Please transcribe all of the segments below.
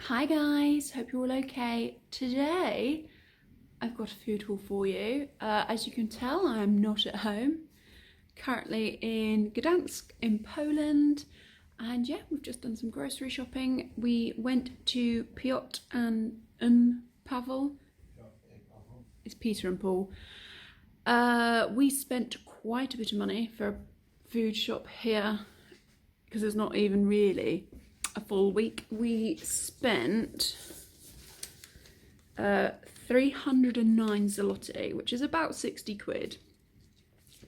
Hi guys, hope you're all okay. Today I've got a food haul for you. As you can tell, I am not at home. Currently in Gdansk in Poland, and yeah, we've just done some grocery shopping. We went to Piotr and Pavel. It's Peter and Paul. We spent quite a bit of money for a food shop here because it's not even really a full week. We spent 309 zloty, which is about 60 quid.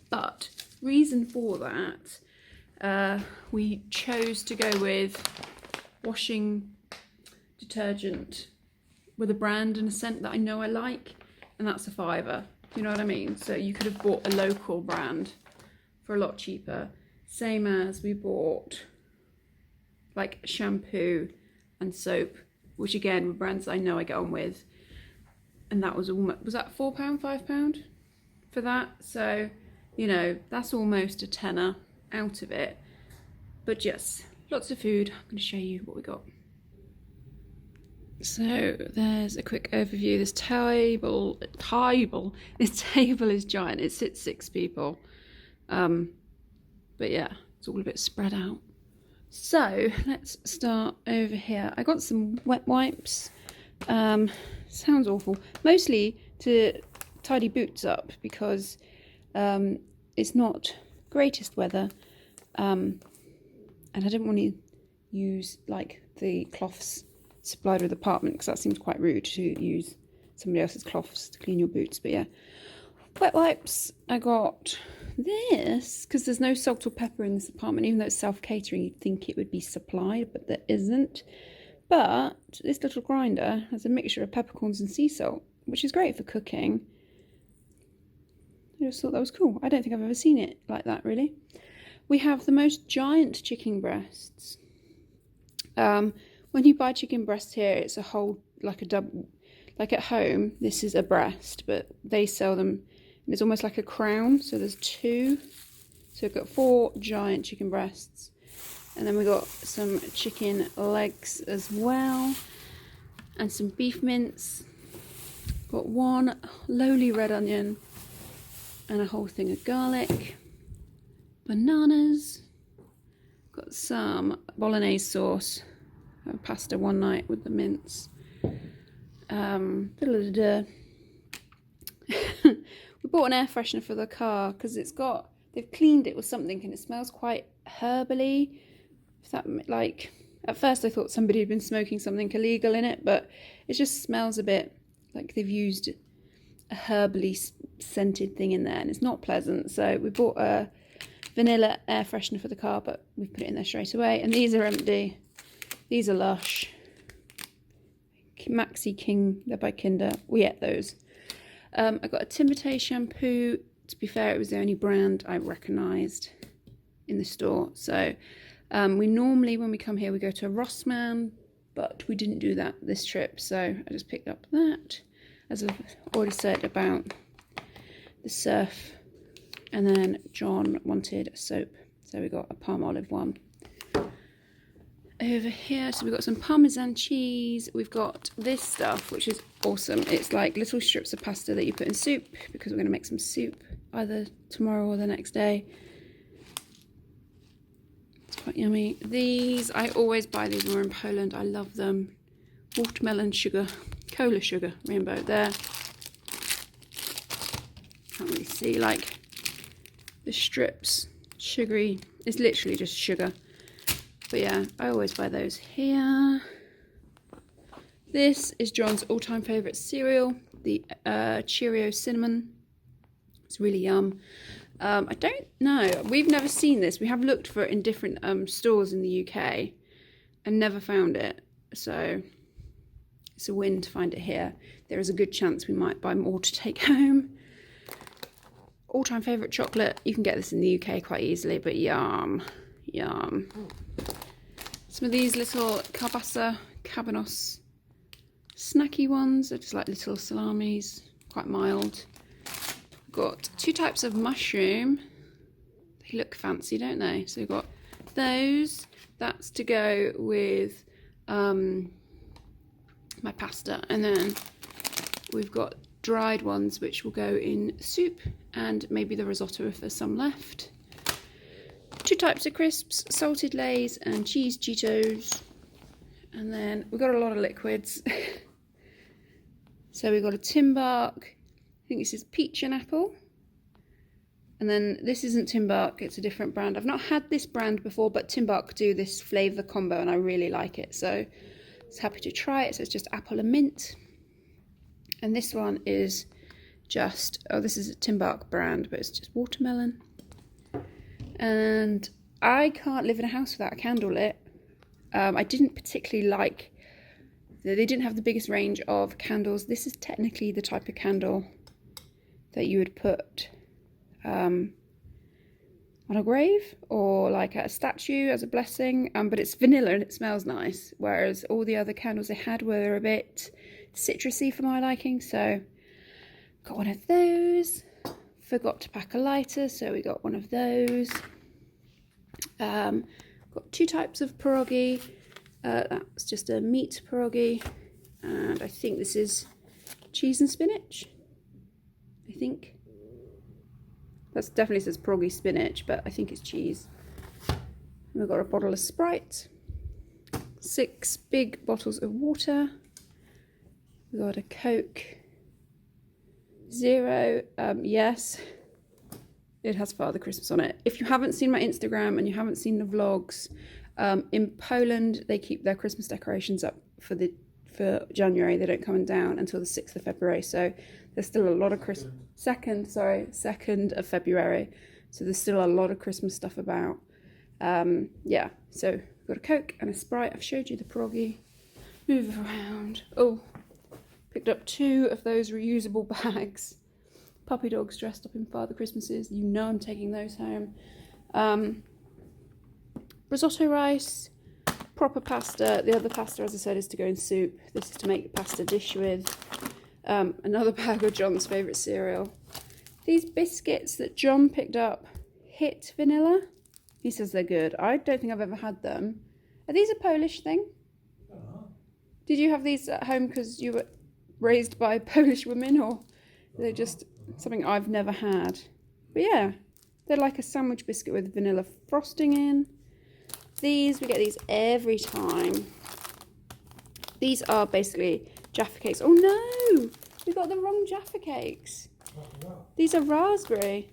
But reason for that, we chose to go with washing detergent with a brand and a scent that I know I like, and that's a £5. You know what I mean? So you could have bought a local brand for a lot cheaper. Same as we bought like shampoo and soap, which again were brands I know I get on with, and that was almost, was that £4, £5 for that? So you know, that's almost a tenner out of it. But yes, lots of food. I'm going to show you what we got. So there's a quick overview. This table is giant. It sits 6 people, but yeah, it's all a bit spread out. So let's start over here. I got some wet wipes. Sounds awful. Mostly to tidy boots up because it's not greatest weather, and I didn't want to use like the cloths supplied with the apartment because that seems quite rude to use somebody else's cloths to clean your boots. But yeah, wet wipes. I got this because there's no salt or pepper in this apartment, even though it's self-catering. You'd think it would be supplied, but there isn't. But this little grinder has a mixture of peppercorns and sea salt, which is great for cooking. I just thought that was cool. I don't think I've ever seen it like that, really. We have the most giant chicken breasts. When you buy chicken breasts here, it's a whole, like a double, like at home, this is a breast, but they sell them, and it's almost like a crown. So there's 2. So we've got 4 giant chicken breasts. And then we got some chicken legs as well. And some beef mince. Got 1 lowly red onion. And a whole thing of garlic. Bananas. Got some bolognese sauce. I had pasta one night with the mince. We bought an air freshener for the car because they've cleaned it with something and it smells quite herbally. If that, like, at first I thought somebody had been smoking something illegal in it, but it just smells a bit like they've used a herbally scented thing in there, and it's not pleasant. So we bought a vanilla air freshener for the car, but we put it in there straight away. And these are empty. These are Lush. Maxi King, they're by Kinder. We ate those. I got a Timbertay shampoo. To be fair, it was the only brand I recognised in the store. So we normally, when we come here, we go to a Rossmann, but we didn't do that this trip. So I just picked up that, as I've already said about the surf. And then John wanted a soap, so we got a palm olive one. Over here, so we've got some Parmesan cheese. We've got this stuff, which is awesome. It's like little strips of pasta that you put in soup, because we're going to make some soup either tomorrow or the next day. It's quite yummy. These, I always buy these when we're in Poland. I love them. Watermelon sugar, cola sugar, rainbow there. Can't really see, like the strips, sugary. It's literally just sugar. But yeah, I always buy those here. This is John's all-time favourite cereal, the Cheerio Cinnamon. It's really yum. I don't know, we've never seen this. We have looked for it in different stores in the UK and never found it. So it's a win to find it here. There is a good chance we might buy more to take home. All-time favourite chocolate. You can get this in the UK quite easily, but yum, yum. Some of these little kielbasa, cabanos, snacky ones. They're just like little salamis, quite mild. We've got 2 types of mushroom. They look fancy, don't they? So we've got those. That's to go with my pasta. And then we've got dried ones which will go in soup and maybe the risotto if there's some left. 2 types of crisps, salted Lay's and cheese Cheetos. And then we've got a lot of liquids. So we've got a Tim Bark, I think this is peach and apple. And then this isn't Tim Bark, it's a different brand. I've not had this brand before, but Tim Bark do this flavour combo and I really like it. So I was happy to try it. So it's just apple and mint. And this one is just, oh, this is a Tim Bark brand, but it's just watermelon. And I can't live in a house without a candle lit. I didn't particularly like, they didn't have the biggest range of candles. This is technically the type of candle that you would put on a grave or like at a statue as a blessing, but it's vanilla and it smells nice, whereas all the other candles they had were a bit citrusy for my liking. So got one of those. Forgot to pack a lighter, so we got one of those. Got 2 types of pierogi. That's just a meat pierogi, and I think this is cheese and spinach. I think that definitely says pierogi spinach, but I think it's cheese. And we've got a bottle of Sprite, 6 big bottles of water. We've got a Coke Zero. Yes, it has Father Christmas on it. If you haven't seen my Instagram and you haven't seen the vlogs, in Poland they keep their Christmas decorations up for January. They don't come down until the 6th of February. So there's still a lot of 2nd of February. So there's still a lot of Christmas stuff about. Yeah, so we've got a Coke and a Sprite. I've showed you the pierogi. Move around. Oh, picked up 2 of those reusable bags. Puppy dogs dressed up in Father Christmases. You know I'm taking those home. Risotto rice, proper pasta. The other pasta, as I said, is to go in soup. This is to make a pasta dish with. Another bag of John's favourite cereal. These biscuits that John picked up, Hit Vanilla. He says they're good. I don't think I've ever had them. Are these a Polish thing? Did you have these at home because you were raised by Polish women, or are they just something I've never had? But yeah, they're like a sandwich biscuit with vanilla frosting in. These, we get these every time. These are basically Jaffa cakes. Oh no, we got the wrong Jaffa cakes. These are raspberry.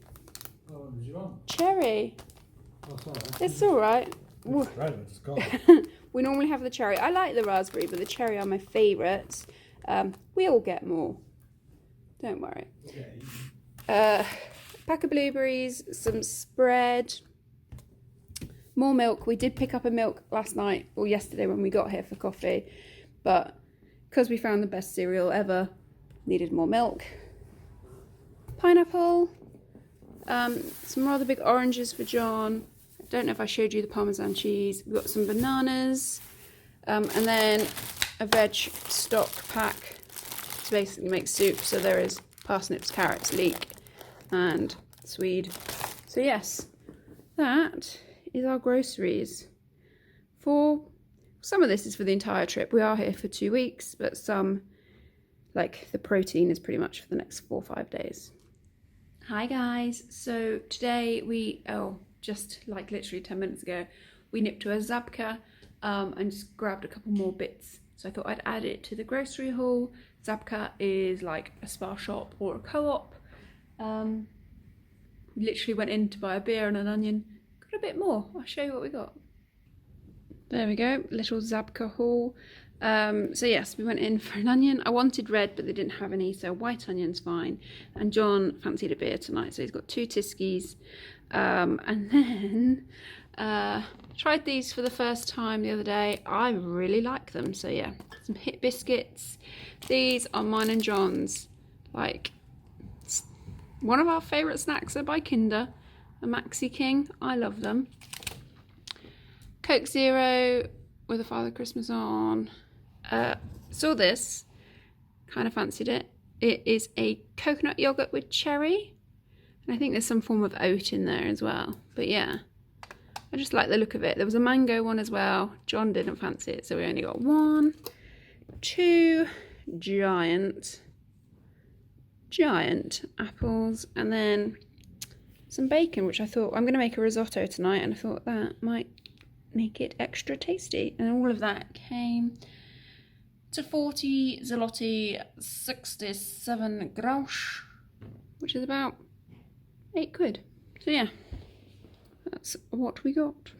Oh, did you want? Cherry. Oh, sorry. It's all right. It's gone. We normally have the cherry. I like the raspberry, but the cherry are my favourites. We all get more. Don't worry. Pack of blueberries, some spread, more milk. We did pick up a milk last night or yesterday when we got here for coffee, but because we found the best cereal ever, needed more milk. Pineapple, some rather big oranges for John. I don't know if I showed you the Parmesan cheese. We've got some bananas, and then a veg stock pack to basically make soup. So there is parsnips, carrots, leek and swede. So yes, that is our groceries. For some of this is for the entire trip. We are here for 2 weeks, but some, like the protein, is pretty much for the next 4 or 5 days. Hi guys, so today just like literally 10 minutes ago, we nipped to a Zabka and just grabbed a couple more bits. So I thought I'd add it to the grocery haul. Zabka is like a spa shop or a co-op. We literally went in to buy a beer and an onion. Got a bit more. I'll show you what we got. There we go, little Zabka haul. So yes, we went in for an onion. I wanted red, but they didn't have any, so white onion's fine. And John fancied a beer tonight, so he's got 2 Tiskies. And then tried these for the first time the other day. I really like them, so yeah. Some Hit biscuits. These are mine and John's. Like, one of our favourite snacks are by Kinder. A Maxi King. I love them. Coke Zero with a Father Christmas on. Saw this, kind of fancied it. It is a coconut yogurt with cherry, and I think there's some form of oat in there as well. But yeah, I just like the look of it. There was a mango one as well. John didn't fancy it, so we only got one. 2 giant apples, and then some bacon, which I thought I'm going to make a risotto tonight, and I thought that might make it extra tasty. And all of that came to 40 zloty 67 grosz, which is about £8. So yeah, that's what we got.